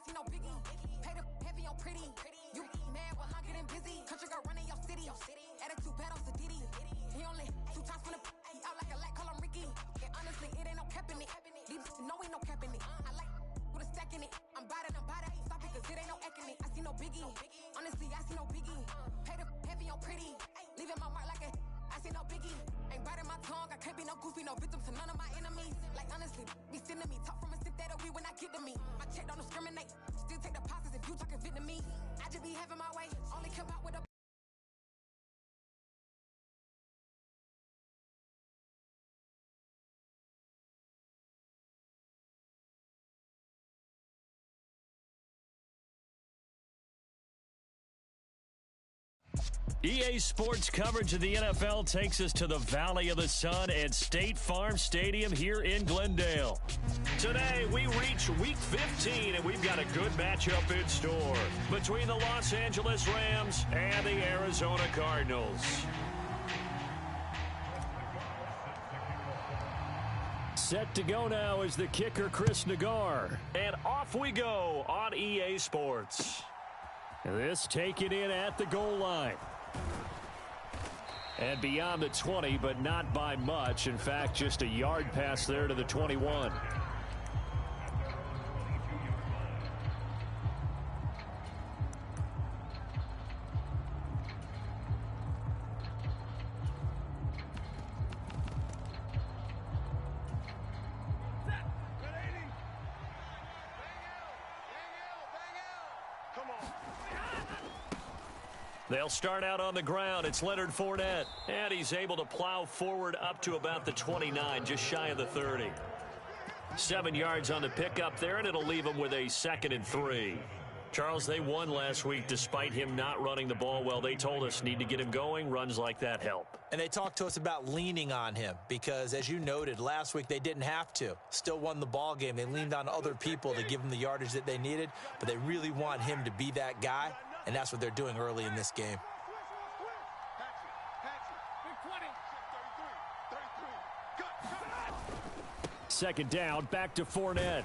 I see no biggie. Pay the heavy on pretty. You mad, well, I'm getting busy. Country girl running your city. Attitude bad on Diddy. He only 2 times from the he out like a light, call him Ricky. And honestly, it ain't no cap in it. These know ain't no cap in it. I like with a stack in it. I'm bad at stop it, cause it ain't no eck in it. I see no biggie. Honestly, I see no biggie. Pay the heavy on pretty. Leaving my mark like a I see no biggie. Ain't biting my tongue. I can't be no goofy, no victim to none of my enemies. Like honestly, be sending me talk from a sit that we when I get to me. My check don't discriminate. Still take deposits if you talking Vietnamese. I just be having my way. Only come out with a EA Sports coverage of the NFL takes us to the Valley of the Sun at State Farm Stadium here in Glendale. Today, we reach Week 15, and we've got a good matchup in store between the Los Angeles Rams and the Arizona Cardinals. Set to go now is the kicker, Chris Nagar. And off we go on EA Sports. This taken in at the goal line. And beyond the 20, but not by much. In fact, just a yard pass there to the 21. They'll start out on the ground. It's Leonard Fournette. And he's able to plow forward up to about the 29, just shy of the 30. 7 yards on the pickup there, and it'll leave him with a 2nd and 3. Charles, they won last week despite him not running the ball well. They told us need to get him going. Runs like that help. And they talked to us about leaning on him because, as you noted, last week they didn't have to. Still won the ball game. They leaned on other people to give them the yardage that they needed, but they really want him to be that guy. And that's what they're doing early in this game. Second down, back to Fournette.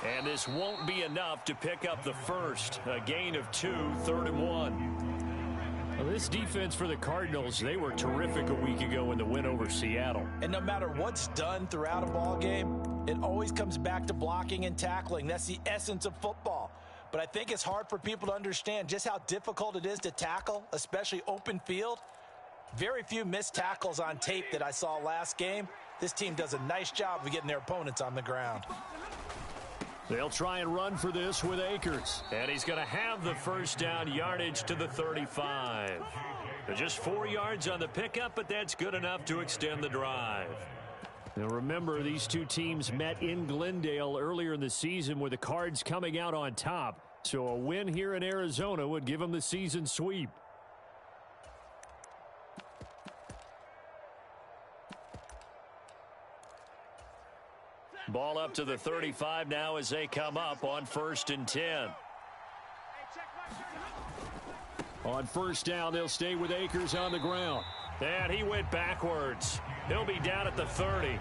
And this won't be enough to pick up the first. A gain of 2, 3rd and 1. Well, this defense for the Cardinals, they were terrific a week ago in the win over Seattle. And no matter what's done throughout a ball game, it always comes back to blocking and tackling. That's the essence of football. But I think it's hard for people to understand just how difficult it is to tackle, especially open field. Very few missed tackles on tape that I saw last game. This team does a nice job of getting their opponents on the ground. They'll try and run for this with Akers. And he's going to have the first down, yardage to the 35. Just 4 yards on the pickup, but that's good enough to extend the drive. Now remember, these two teams met in Glendale earlier in the season with the Cards coming out on top. So a win here in Arizona would give them the season sweep. Ball up to the 35 now as they come up on 1st and 10. On first down, they'll stay with Akers on the ground. And he went backwards. He'll be down at the 30.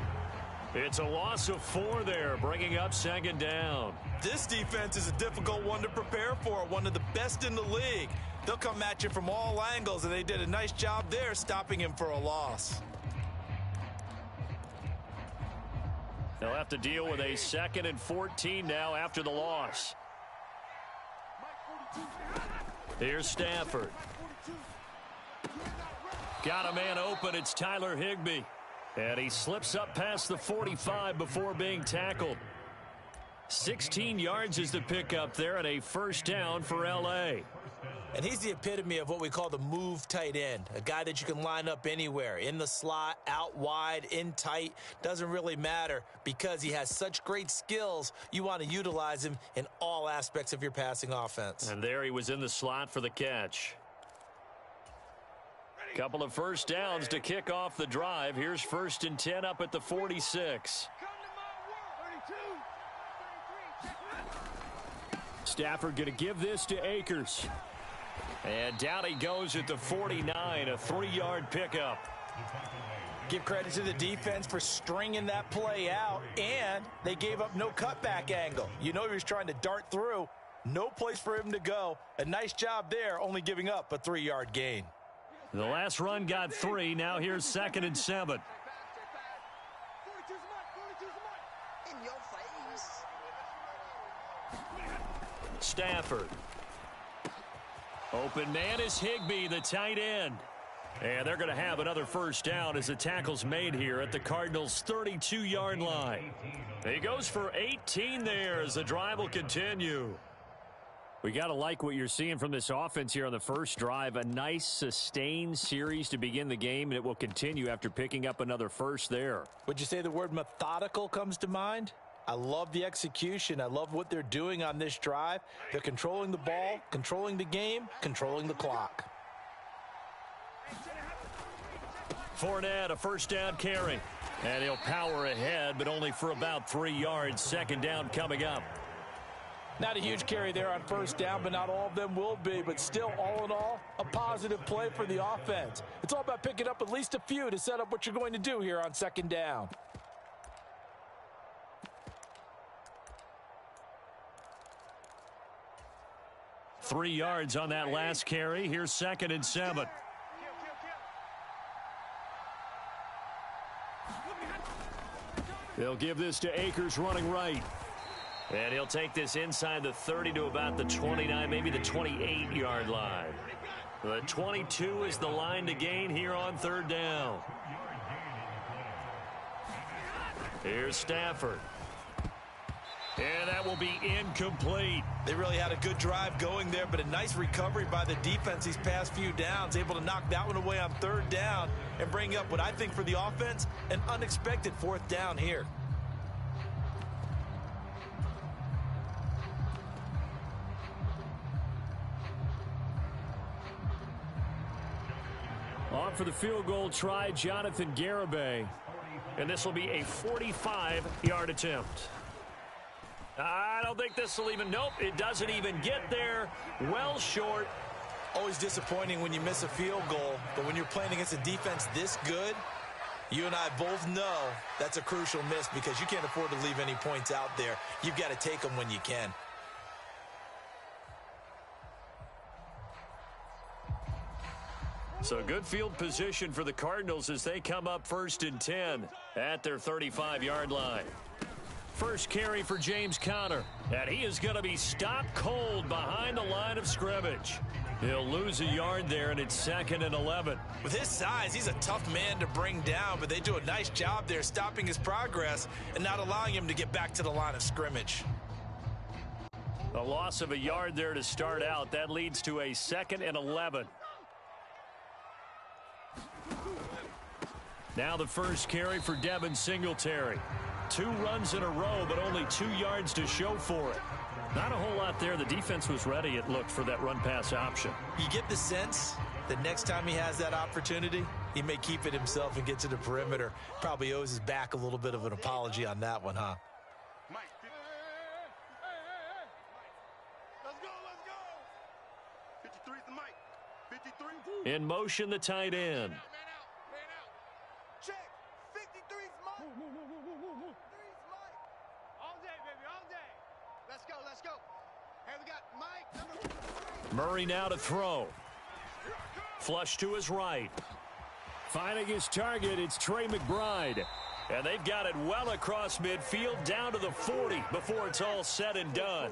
It's a loss of 4 there, bringing up 2nd down. This defense is a difficult one to prepare for, one of the best in the league. They'll come at you from all angles, and they did a nice job there stopping him for a loss. They'll have to deal with a 2nd and 14 now after the loss. Here's Stafford. Got a man open. It's Tyler Higbee. And he slips up past the 45 before being tackled. 16 yards is the pickup there and a first down for L.A. And he's the epitome of what we call the move tight end, a guy that you can line up anywhere, in the slot, out wide, in tight, doesn't really matter because he has such great skills. You want to utilize him in all aspects of your passing offense. And there he was in the slot for the catch. Couple of first downs to kick off the drive. Here's 1st and 10 up at the 46. Stafford going to give this to Akers. And down he goes at the 49, a 3-yard pickup. Give credit to the defense for stringing that play out, and they gave up no cutback angle. You know he was trying to dart through. No place for him to go. A nice job there, only giving up a 3-yard gain. The last run got 3. Now here's 2nd and 7. In your face. Stafford. Open man is Higbee, the tight end. And they're going to have another first down as the tackle's made here at the Cardinals' 32-yard line. He goes for 18 there as the drive will continue. We got to like what you're seeing from this offense here on the first drive. A nice, sustained series to begin the game, and it will continue after picking up another first there. Would you say the word methodical comes to mind? I love the execution. I love what they're doing on this drive. They're controlling the ball, controlling the game, controlling the clock. Fournette, a first down carry. And he'll power ahead, but only for about 3 yards. 2nd down coming up. Not a huge carry there on first down, but not all of them will be. But still, all in all, a positive play for the offense. It's all about picking up at least a few to set up what you're going to do here on 2nd down. Three yards on that last carry. Here's 2nd and 7. They'll give this to Akers running right. And he'll take this inside the 30 to about the 29, maybe the 28-yard line. The 22 is the line to gain here on 3rd down. Here's Stafford. And that will be incomplete. They really had a good drive going there, but a nice recovery by the defense these past few downs, able to knock that one away on 3rd down and bring up what I think for the offense, an unexpected 4th down here. On for the field goal try, Jonathan Garibay. And this will be a 45-yard attempt. I don't think this will even, nope, it doesn't even get there. Well short. Always disappointing when you miss a field goal, but when you're playing against a defense this good, you and I both know that's a crucial miss because you can't afford to leave any points out there. You've got to take them when you can. So good field position for the Cardinals as they come up 1st and 10 at their 35-yard line. First carry for James Conner, and he is going to be stopped cold behind the line of scrimmage. He'll lose a yard there, and it's 2nd and 11. With his size, he's a tough man to bring down, but they do a nice job there stopping his progress and not allowing him to get back to the line of scrimmage. A loss of a yard there to start out. That leads to a 2nd and 11. Now the first carry for Devin Singletary. 2 runs in a row, but only 2 yards to show for it. Not a whole lot there. The defense was ready, it looked, for that run-pass option. You get the sense that next time he has that opportunity, he may keep it himself and get to the perimeter. Probably owes his back a little bit of an apology on that one, huh? Let's go. 53 is the mic. 53. In motion, the tight end. Man out. Check. 53 is Mike. 53 is Mike. All day, baby, all day. Let's go. Hey, we got Mike, number 3. Murray now to throw. Flush to his right. Finding his target, it's Trey McBride. And they've got it well across midfield down to the 40 before it's all said and done.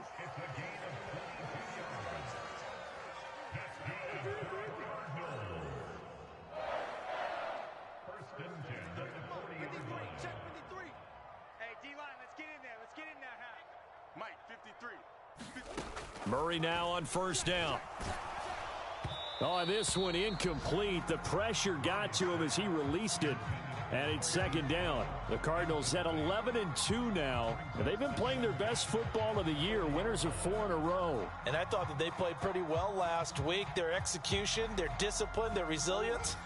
Murray now on first down. Oh, this one incomplete. The pressure got to him as he released it. And it's 2nd down. The Cardinals at 11-2 now. And they've been playing their best football of the year. Winners of 4 in a row. And I thought that they played pretty well last week. Their execution, their discipline, their resilience,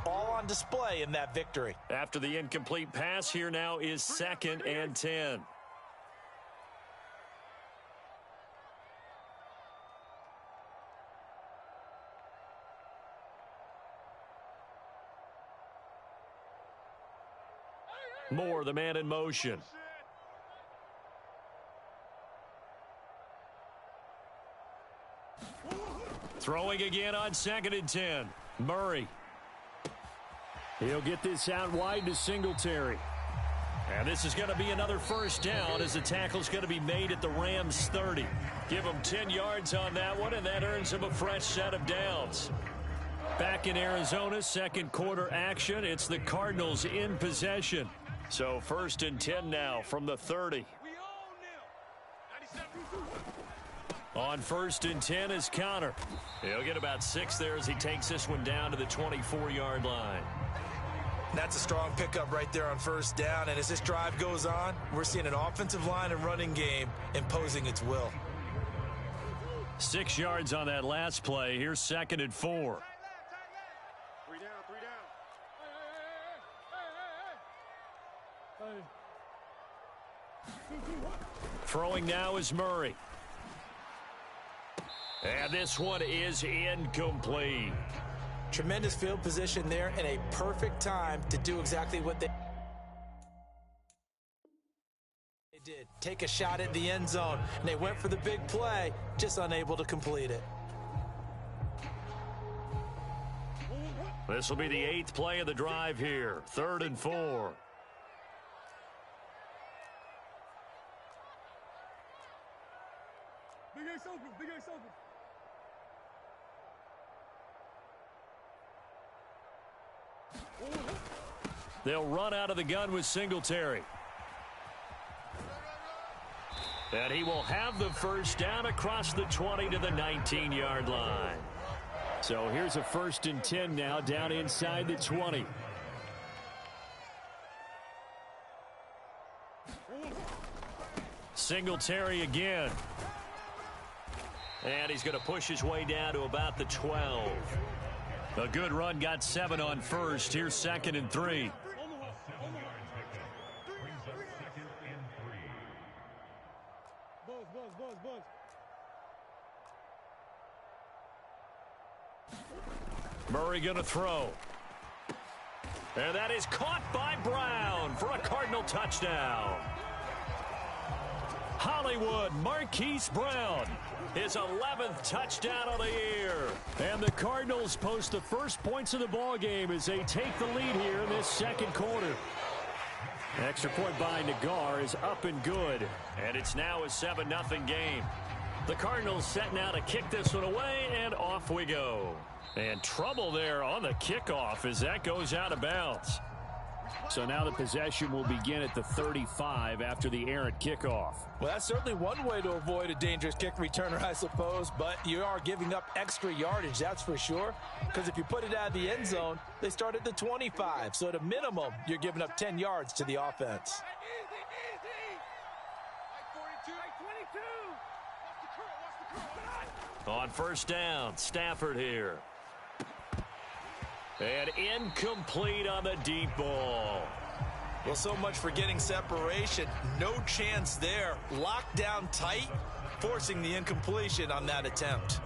all on display in that victory. After the incomplete pass, here now is 2nd and 10. Moore, the man in motion. Throwing again on 2nd and 10. Murray. He'll get this out wide to Singletary. And this is going to be another first down as the tackle's going to be made at the Rams 30. Give them 10 yards on that one, and that earns them a fresh set of downs. Back in Arizona, second quarter action. It's the Cardinals in possession. So 1st and 10 now from the 30. On 1st and 10 is Connor. He'll get about 6 there as he takes this one down to the 24-yard line. That's a strong pickup right there on 1st down. And as this drive goes on, we're seeing an offensive line and running game imposing its will. 6 yards on that last play. Here's 2nd and 4. Throwing now is Murray. And this one is incomplete. Tremendous field position there and a perfect time to do exactly what they did. Take a shot at the end zone, and they went for the big play, just unable to complete it. This will be the 8th play of the drive here. 3rd and 4. Big Ace open, Big Ace open. They'll run out of the gun with Singletary. And he will have the first down across the 20 to the 19-yard line. So here's a 1st and 10 now down inside the 20. Singletary again. And he's going to push his way down to about the 12. A good run, got 7 on 1st. Here's 2nd and 3. Murray going to throw. And that is caught by Brown for a Cardinal touchdown. Hollywood Marquise Brown, his 11th touchdown of the year. And the Cardinals post the first points of the ball game as they take the lead here in this second quarter. Extra point by Nagar is up and good. And it's now a 7-0 game. The Cardinals setting out to kick this one away, and off we go. And trouble there on the kickoff as that goes out of bounds. So now the possession will begin at the 35 after the errant kickoff. Well, that's certainly one way to avoid a dangerous kick returner, I suppose, but you are giving up extra yardage, that's for sure, because if you put it out of the end zone, they start at the 25, so at a minimum, you're giving up 10 yards to the offense. On 1st down, Stafford here. And incomplete on the deep ball. Well, so much for getting separation. No chance there. Locked down tight, forcing the incompletion on that attempt.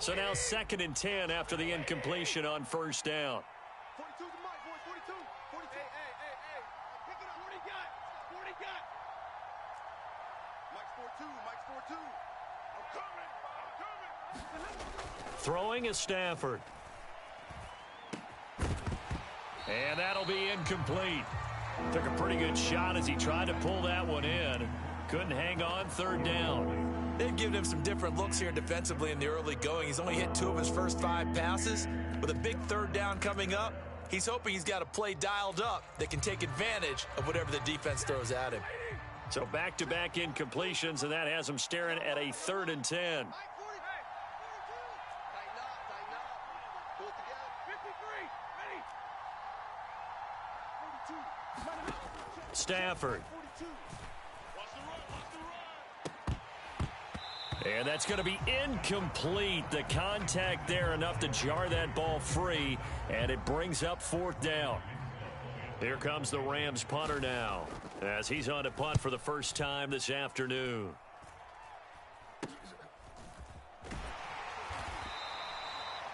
So now 2nd and 10 after the incompletion on 1st down. 42 the mic, boys. 42. 42. Hey. Pick it up. 40 got. 40 got. Mike's 4-2. I'm coming. Throwing is Stafford. And that'll be incomplete. Took a pretty good shot as he tried to pull that one in. Couldn't hang on. 3rd down. They've given him some different looks here defensively in the early going. He's only hit 2 of his first 5 passes. With a big 3rd down coming up, he's hoping he's got a play dialed up that can take advantage of whatever the defense throws at him. So back-to-back incompletions, and that has him staring at a 3rd and 10. Stafford. And that's going to be incomplete. The contact there enough to jar that ball free, and it brings up 4th down. Here comes the Rams punter now as he's on to punt for the first time this afternoon.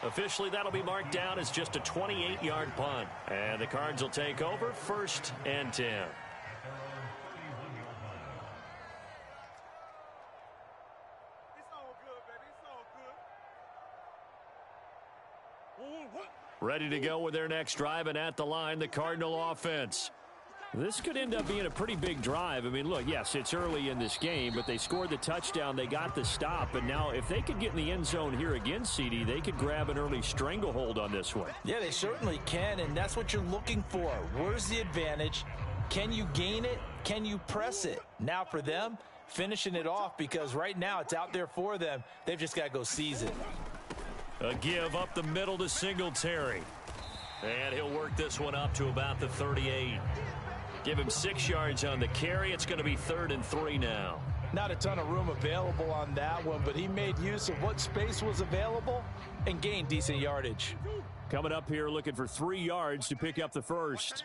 Officially, that'll be marked down as just a 28-yard punt. And the Cards will take over 1st and 10. Ready to go with their next drive, and at the line, the Cardinal offense. This could end up being a pretty big drive. I mean, look, yes, it's early in this game, but they scored the touchdown. They got the stop, and now if they could get in the end zone here again, CD, they could grab an early stranglehold on this one. Yeah, they certainly can, and that's what you're looking for. Where's the advantage? Can you gain it? Can you press it? Now for them, finishing it off, because right now it's out there for them. They've just got to go seize it. A give up the middle to Singletary. And he'll work this one up to about the 38. Give him 6 yards on the carry. It's going to be 3rd and 3 now. Not a ton of room available on that one, but he made use of what space was available and gained decent yardage. Coming up here looking for 3 yards to pick up the first.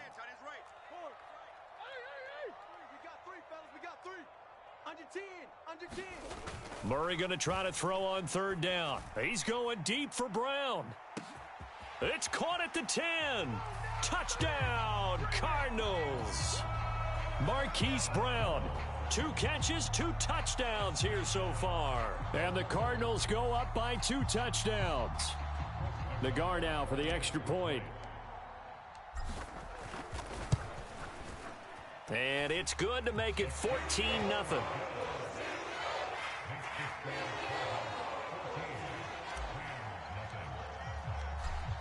Murray going to try to throw on 3rd down. He's going deep for Brown. It's caught at the 10. Touchdown, Cardinals. Marquise Brown. 2 catches, 2 touchdowns here so far. And the Cardinals go up by 2 touchdowns. Nagar now for the extra point. And it's good to make it 14-0.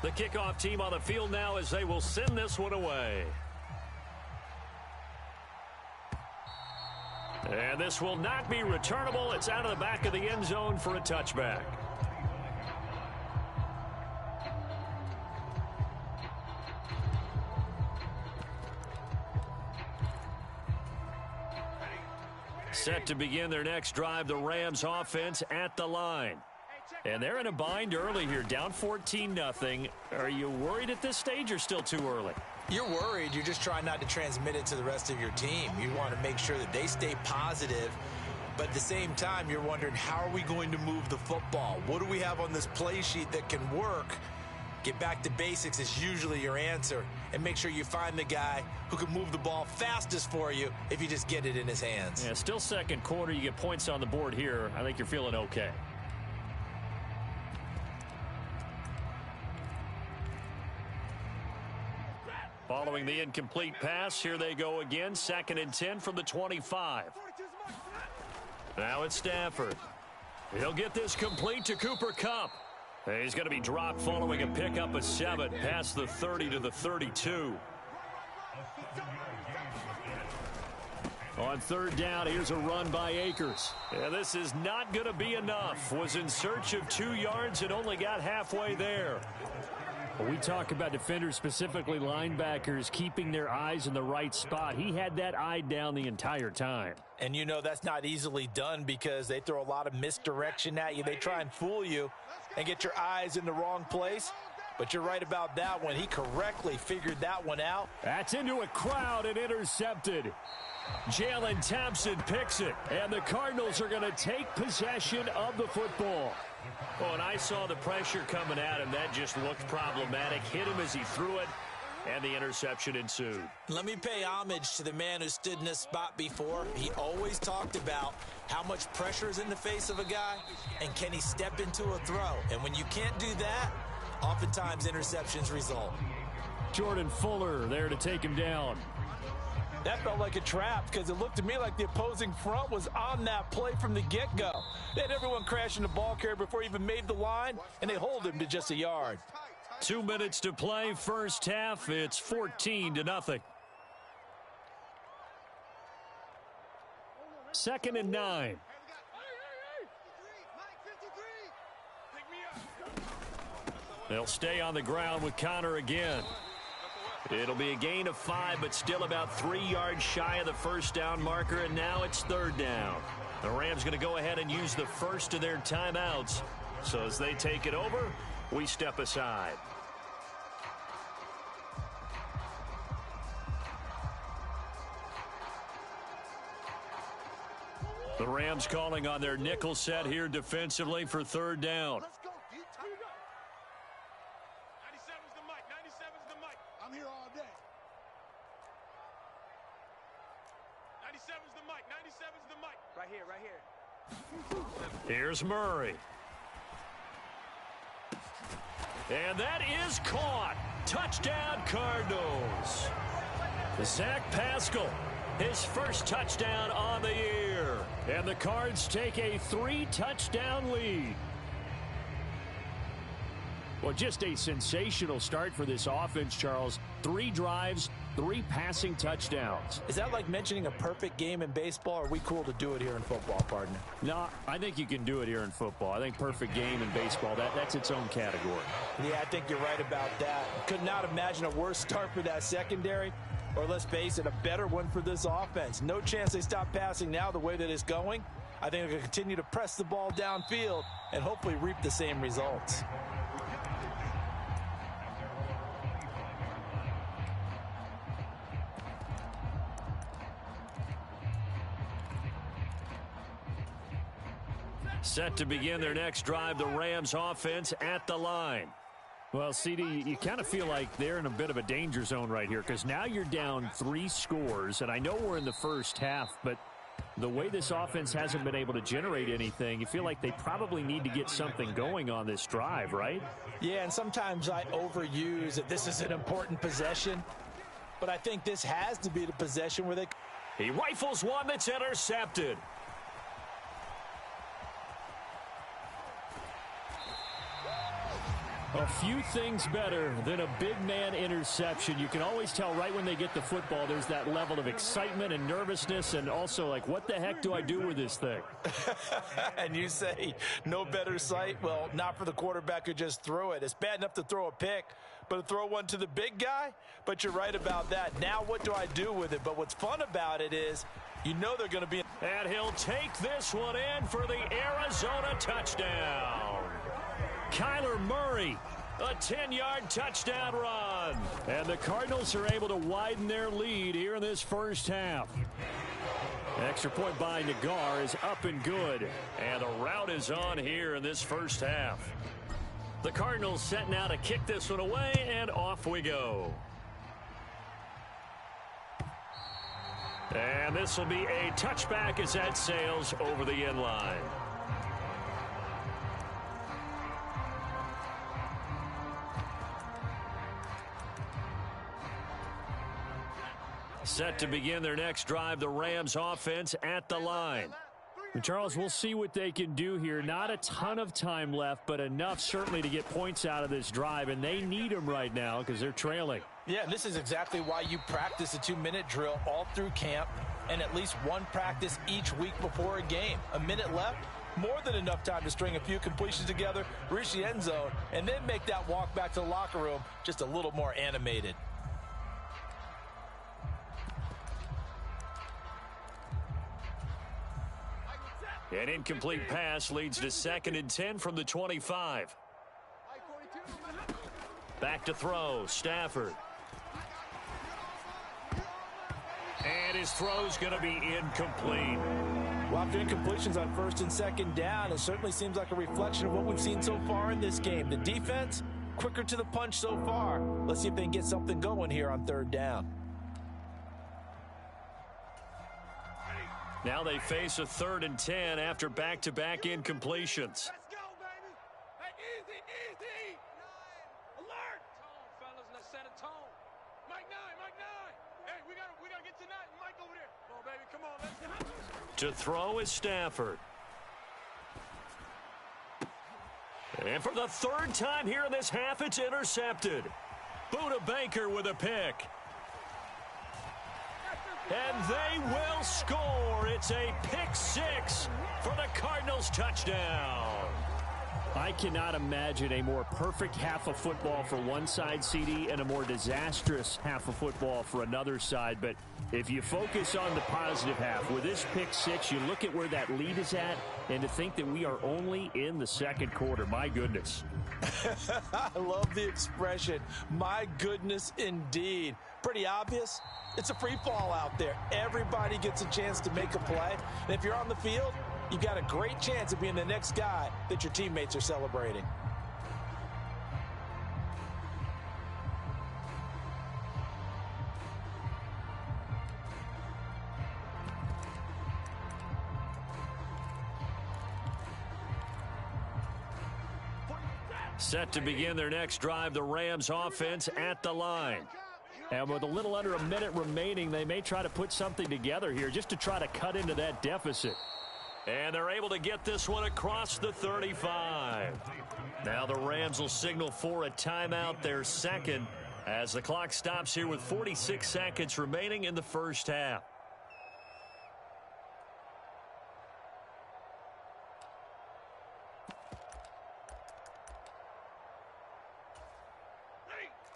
The kickoff team on the field now as they will send this one away. And this will not be returnable. It's out of the back of the end zone for a touchback. Set to begin their next drive, the Rams offense at the line. And they're in a bind early here, down 14-0. Are you worried at this stage or still too early? You're worried. You're just trying not to transmit it to the rest of your team. You want to make sure that they stay positive. But at the same time, you're wondering, how are we going to move the football? What do we have on this play sheet that can work? Get back to basics is usually your answer. And make sure you find the guy who can move the ball fastest for you if you just get it in his hands. Yeah, still second quarter. You get points on the board here. I think you're feeling okay. Following the incomplete pass, here they go again. 2nd and 10 from the 25. Now it's Stafford. He'll get this complete to Cooper Kupp. He's going to be dropped following a pickup of 7 past the 30 to the 32. On 3rd down, here's a run by Akers. And this is not going to be enough. Was in search of 2 yards and only got halfway there. We talk about defenders, specifically linebackers, keeping their eyes in the right spot. He had that eye down the entire time. And you know that's not easily done because they throw a lot of misdirection at you. They try and fool you and get your eyes in the wrong place. But you're right about that one. He correctly figured that one out. That's into a crowd and intercepted. Jalen Thompson picks it, and the Cardinals are going to take possession of the football. Oh, and I saw the pressure coming at him. That just looked problematic. Hit him as he threw it, and the interception ensued. Let me pay homage to the man who stood in this spot before. He always talked about how much pressure is in the face of a guy, and can he step into a throw? And when you can't do that, oftentimes interceptions result. Jordan Fuller there to take him down. That felt like a trap because it looked to me like the opposing front was on that play from the get-go. They had everyone crashing the ball carrier before he even made the line, and they hold him to just a yard. 2 minutes to play, first half. It's 14-0. 2nd and 9. They'll stay on the ground with Connor again. It'll be a gain of 5, but still about 3 yards shy of the first down marker, and now it's 3rd down. The Rams going to go ahead and use the first of their timeouts. So as they take it over, we step aside. The Rams calling on their nickel set here defensively for 3rd down. 97's the mic. 97's the mic. Right here, right here. Here's Murray. And that is caught. Touchdown, Cardinals. Zach Pascal, his first touchdown on the year. And the Cards take a 3-touchdown lead. Well, just a sensational start for this offense, Charles. 3 drives, 3 passing touchdowns. Is that like mentioning a perfect game in baseball, or are we cool to do it here in football, partner? No, I think you can do it here in football. I think perfect game in baseball, that's its own category. Yeah, I think you're right about that. Could not imagine a worse start for that secondary, or let's face it, a better one for this offense. No chance they stop passing now the way that it's going. I think they're going to continue to press the ball downfield and hopefully reap the same results. Set to begin their next drive, the Rams offense at the line. Well, CD, you kind of feel like they're in a bit of a danger zone right here because now you're down 3 scores, and I know we're in the first half, but the way this offense hasn't been able to generate anything, you feel like they probably need to get something going on this drive, right? Yeah, and sometimes I overuse that this is an important possession, but I think this has to be the possession where they... He rifles one that's intercepted. A few things better than a big man interception. You can always tell right when they get the football, there's that level of excitement and nervousness, and also like, what the heck do I do with this thing? And you say no better sight? Well, not for the quarterback who just threw it. It's bad enough to throw a pick, but to throw one to the big guy? But you're right about that. Now what do I do with it? But what's fun about it is you know they're going to be... And he'll take this one in for the Arizona touchdown. Kyler Murray, a 10-yard touchdown run. And the Cardinals are able to widen their lead here in this first half. Extra point by Nagar is up and good. And the route is on here in this first half. The Cardinals set now to kick this one away, and off we go. And this will be a touchback as that sails over the end line. Set to begin their next drive, the Rams offense at the line. And Charles, we'll see what they can do here. Not a ton of time left, but enough certainly to get points out of this drive, and they need them right now because they're trailing. Yeah, this is exactly why you practice a 2-minute drill all through camp and at least one practice each week before a game. A minute left, more than enough time to string a few completions together, reach the end zone, and then make that walk back to the locker room just a little more animated. An incomplete pass leads to 2nd and 10 from the 25. Back to throw, Stafford. And his throw's going to be incomplete. Well, after incompletions on 1st and 2nd down, it certainly seems like a reflection of what we've seen so far in this game. The defense, quicker to the punch so far. Let's see if they can get something going here on 3rd down. Now they face a 3rd and 10 after back-to-back incompletions. Let's go, baby. Hey, easy, easy. Alert. Tone, fellas. Let's set a tone. Mike 9, Mike 9. Hey, we gotta get to 9. Mike over there. Come on, baby. Come on. Let's go. To throw is Stafford. And for the 3rd time here in this half, it's intercepted. Buda Baker with a pick. And they will score. It's a pick 6 for the Cardinals touchdown. I cannot imagine a more perfect half of football for one side, CD, and a more disastrous half of football for another side. But if you focus on the positive half, with this pick 6, you look at where that lead is at, and to think that we are only in the 2nd quarter, my goodness. I love the expression, my goodness indeed. Pretty obvious. It's a free fall out there. Everybody gets a chance to make a play. And if you're on the field, you've got a great chance of being the next guy that your teammates are celebrating. Set to begin their next drive, the Rams offense at the line. And with a little under a minute remaining, they may try to put something together here just to try to cut into that deficit. And they're able to get this one across the 35. Now the Rams will signal for a timeout, their second, as the clock stops here with 46 seconds remaining in the first half.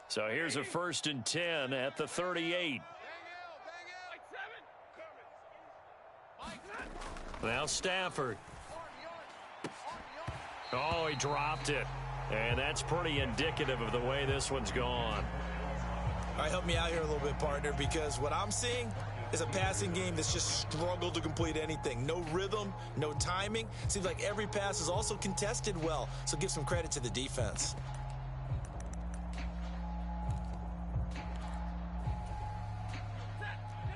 So here's a 1st and 10 at the 38. Now Stafford. Oh, he dropped it. And that's pretty indicative of the way this one's gone. All right, help me out here a little bit, partner, because what I'm seeing is a passing game that's just struggled to complete anything. No rhythm, no timing. Seems like every pass is also contested well, so give some credit to the defense.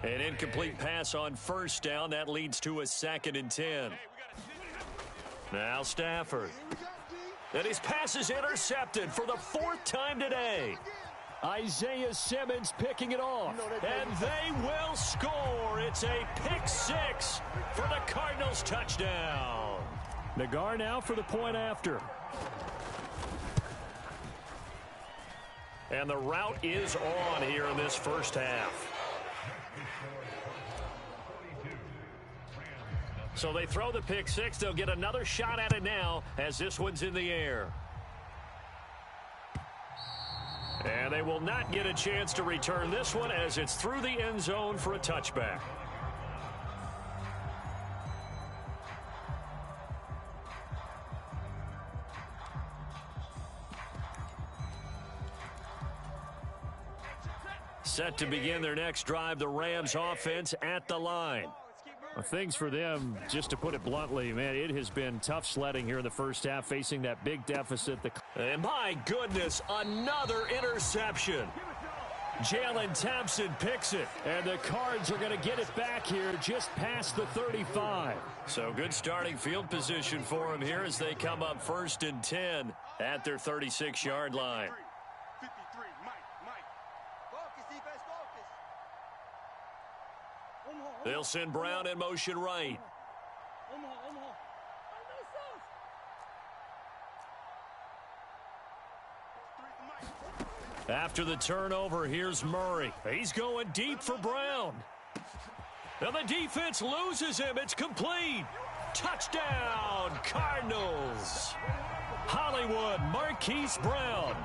An incomplete pass on 1st down. That leads to a 2nd and 10. Now Stafford. And his pass is intercepted for the 4th time today. Isaiah Simmons picking it off. And they will score. It's a pick 6 for the Cardinals touchdown. Nagar now for the point after. And the route is on here in this first half. So they throw the pick 6. They'll get another shot at it now as this one's in the air. And they will not get a chance to return this one as it's through the end zone for a touchback. Set to begin their next drive, the Rams offense at the line. Well, things for them, just to put it bluntly, man, it has been tough sledding here in the first half, facing that big deficit. And my goodness, another interception. Jalen Thompson picks it. And the Cards are going to get it back here just past the 35. So good starting field position for him here as they come up 1st and 10 at their 36-yard line. 53, Mike. Focus, defense, focus. They'll send Brown in motion right. After the turnover, here's Murray. He's going deep for Brown. And the defense loses him. It's complete. Touchdown, Cardinals. Hollywood, Marquise Brown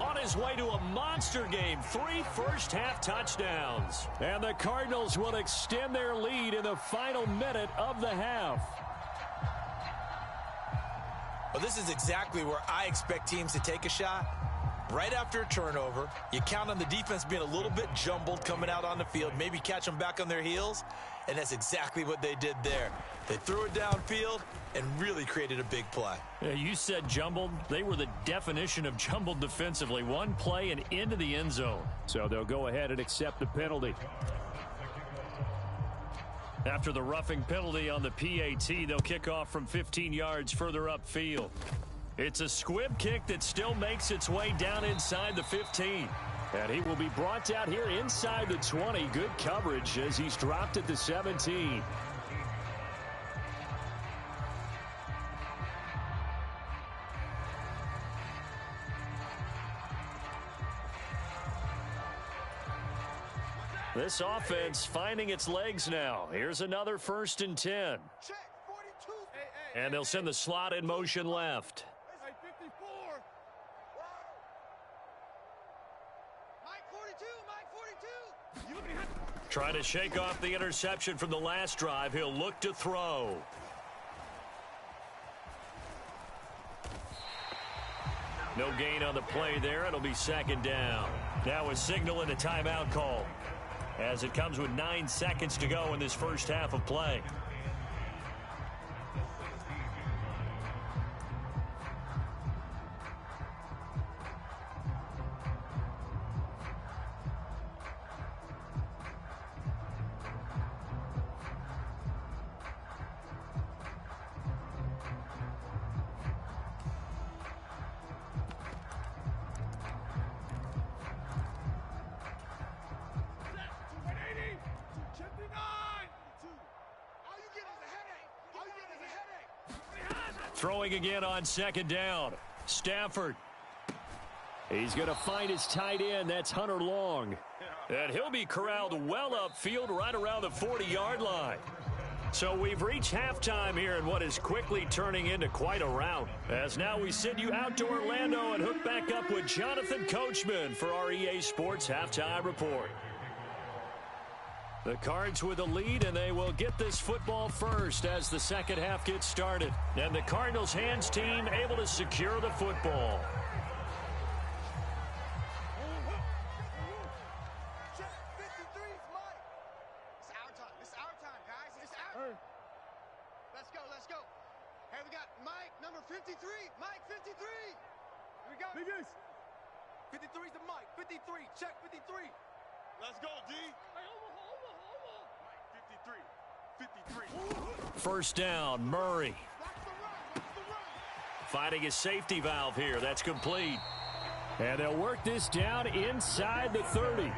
on his way to a monster game. 3 first-half touchdowns. And the Cardinals will extend their lead in the final minute of the half. Well, this is exactly where I expect teams to take a shot. Right after a turnover, you count on the defense being a little bit jumbled coming out on the field, maybe catch them back on their heels, and that's exactly what they did there. They threw it downfield and really created a big play. Yeah, you said jumbled. They were the definition of jumbled defensively. One play and into the end zone. So they'll go ahead and accept the penalty. After the roughing penalty on the PAT, they'll kick off from 15 yards further upfield. It's a squib kick that still makes its way down inside the 15. And he will be brought down here inside the 20. Good coverage as he's dropped at the 17. This offense finding its legs now. Here's another 1st and 10. Check, 42. And they'll send the slot in motion left. Hey, 54. Mike 42, Mike 42. You looking at? Trying to shake off the interception from the last drive. He'll look to throw. No gain on the play there. It'll be 2nd down. Now a signal and a timeout call, as it comes with 9 seconds to go in this first half of play. Throwing again on second down. Stafford. He's going to find his tight end. That's Hunter Long. And he'll be corralled well upfield right around the 40-yard line. So we've reached halftime here in what is quickly turning into quite a rout. As now we send you out to Orlando and hook back up with Jonathan Coachman for our EA Sports Halftime Report. The Cards with a lead, and they will get this football first as the second half gets started. And the Cardinals hands team able to secure the football. Let's go. Hey, we got Mike, number 53. Mike, 53. Here we go. 53's the Mike. 53. Check 53. Let's go, D. Hey, Mike, 53. First down, Murray. Finding his safety valve here. That's complete. And they'll work this down inside the 30.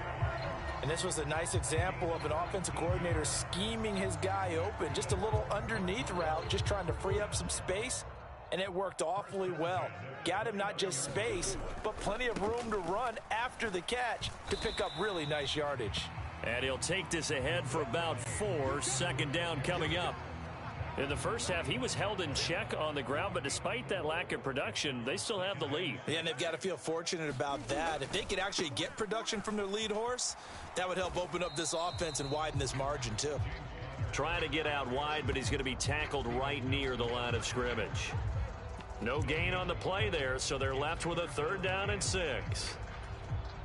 And this was a nice example of an offensive coordinator scheming his guy open. Just a little underneath route, just trying to free up some space, and it worked awfully well. Got him not just space, but plenty of room to run after the catch to pick up really nice yardage. And he'll take this ahead for about 4. Second down coming up. In the first half, he was held in check on the ground, but despite that lack of production, they still have the lead. Yeah, and they've got to feel fortunate about that. If they could actually get production from their lead horse, that would help open up this offense and widen this margin too. Trying to get out wide, but he's going to be tackled right near the line of scrimmage. No gain on the play there, so they're left with a 3rd down and 6.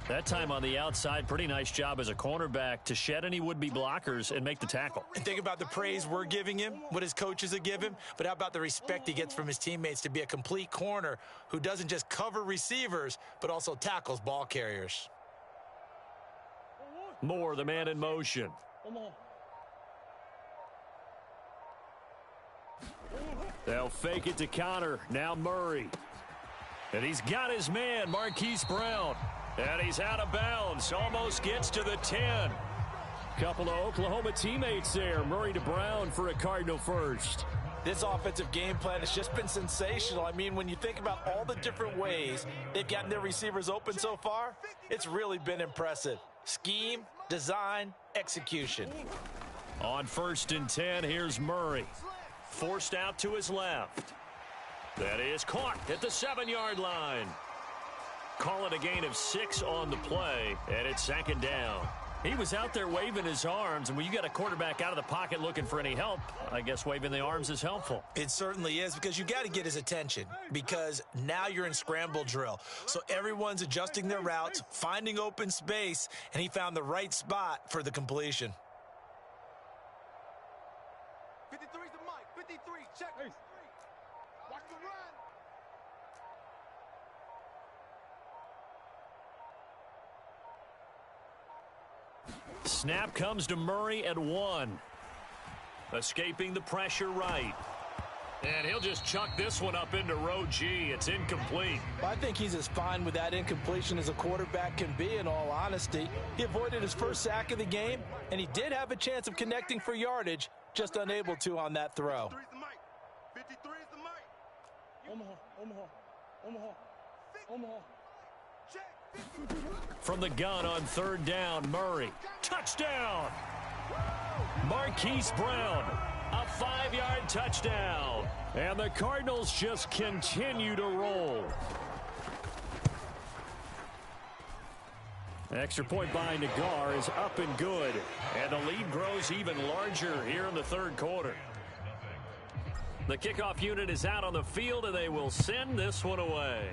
That time on the outside, pretty nice job as a cornerback to shed any would-be blockers and make the tackle. And think about the praise we're giving him, what his coaches have given him, but how about the respect he gets from his teammates to be a complete corner who doesn't just cover receivers, but also tackles ball carriers. Moore, the man in motion. They'll fake it to Connor. Now Murray. And he's got his man, Marquise Brown. And he's out of bounds. Almost gets to the 10. Couple of Oklahoma teammates there. Murray to Brown for a Cardinal first. This offensive game plan has just been sensational. I mean, when you think about all the different ways they've gotten their receivers open so far, it's really been impressive. Scheme, design, execution. On 1st and 10, here's Murray. Forced out to his left. That is caught at the 7-yard line. Call it a gain of 6 on the play, and it's 2nd down. He was out there waving his arms, and when you got a quarterback out of the pocket looking for any help, I guess waving the arms is helpful. It certainly is, because you got to get his attention, because now you're in scramble drill. So everyone's adjusting their routes, finding open space, and he found the right spot for the completion. 53's the Mike. 53. Check 53. Watch the run. Snap comes to Murray at 1. Escaping the pressure right. And he'll just chuck this one up into row G. It's incomplete. I think he's as fine with that incompletion as a quarterback can be, in all honesty. He avoided his first sack of the game, and he did have a chance of connecting for yardage, just unable to on that throw. 53's the Mike. 53's the Mike. Omaha. Check. From the gun on 3rd down, Murray. Touchdown! Marquise Brown, a 5-yard touchdown. And the Cardinals just continue to roll. Extra point by Nagar is up and good. And the lead grows even larger here in the 3rd quarter. The kickoff unit is out on the field, and they will send this one away.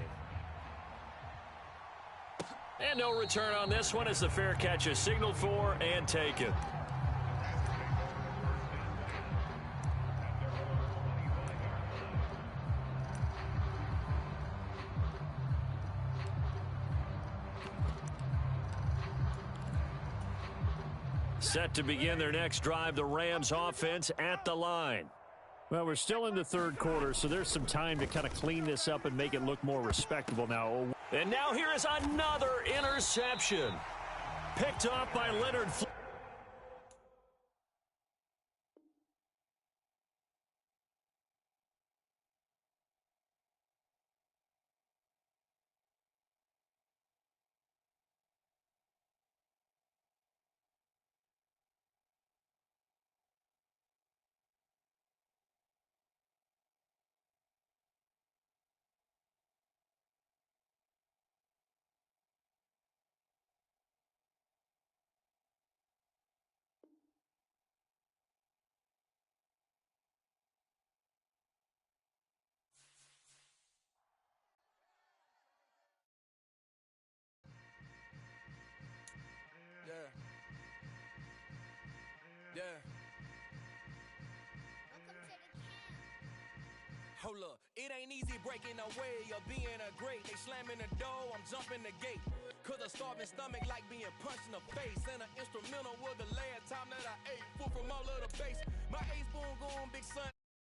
And no return on this one as the fair catch is signaled for and taken. Set to begin their next drive, the Rams offense at the line. Well, we're still in the 3rd quarter, so there's some time to kind of clean this up and make it look more respectable now. And now here is another interception. Picked off by Leonard. Hold up, it ain't easy breaking away or being a great. They slamming the door, I'm jumping the gate. Cause a starving stomach like being punched in the face. And an instrumental was the last time that I ate. Food from all of the base. My ace spoon going, big son.